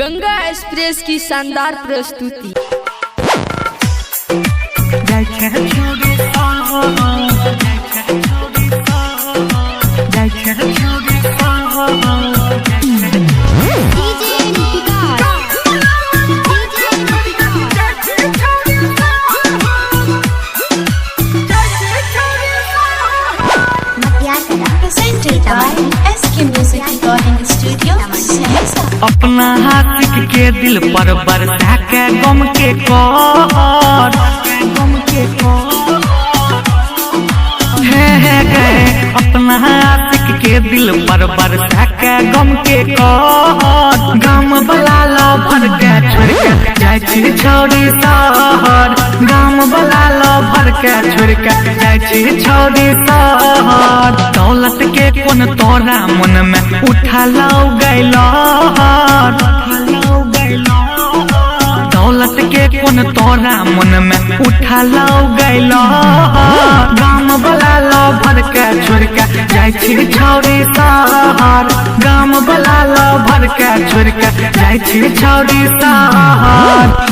Ganga express की शानदार प्रस्तुति। अपना हाथ के दिल पर बरसा के गम के कहर अपना हाथ के दिल पर बरसा के गम के कहर गाम बला लो भर के छोड़ के जाय छी छोड़ी शहर गाम बला लो भर के छोड़ के जाय छी छोड़ी शहर दौलत के कोन तोरा मन में उठा लो गैलो दौलत के कोन तोरा मन में उठा लो गैलो गाम बला लो भर के छोड़ के जाय छी छोड़ी शहर गाम बला लो भर के छोड़ के जाय छी छोड़ी शहर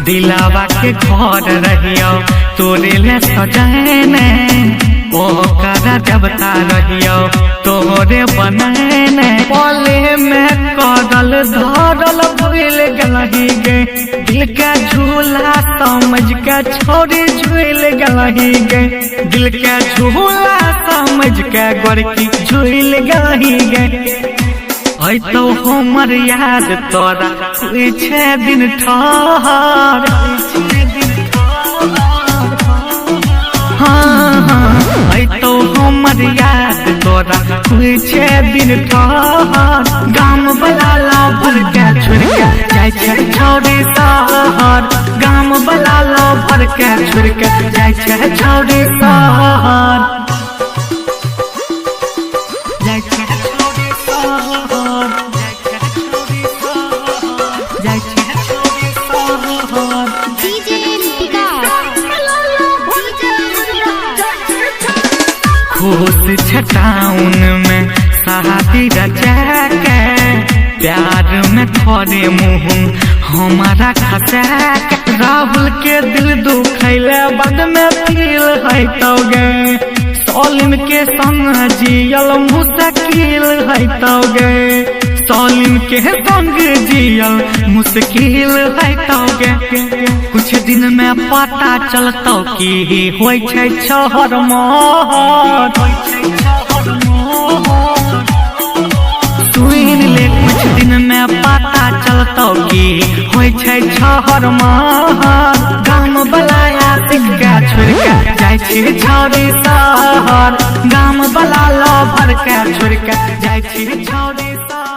दिलावा के घर रहियो तोरे ले सजने ओ करा देवता रहियो तोरे बनने पले में कदल धरल भूल गलही गे दिल का झूला समझ के छोड़ी झूल गलही गे दिल का झूला समझ के गोरकी झूल गलही गे ऐ तो हमर याद तोरा कुछ दिन ठहर ऐ तो हमर याद तोरा कुछ दिन ठहर गाम बला लो भर के छोड़ के जाय छै छोड़ी शहर गाम बला लो भर के छोड़ के जाय छै छोड़ी शहर खुश छटाउन में शादी रचा के प्यार में थोड़े मुँह हमारा खसा के राहुल के दिल दुखैले बाद में फील है तो गे सलीम के संग जियल मुश्किल है तो गे सलीम के संग जियल मुश्किल है तो गे कुछ दिन में पता चलतो की होय छै शहर मोहर सुन ले कुछ दिन में पता चलतो की होय छै शहर मोहर गाम बलाया सिख के छोड़ के जाय छी छोड़ी शहर गाम बला लो भर के छोड़ के जाय छी छोड़ी शहर।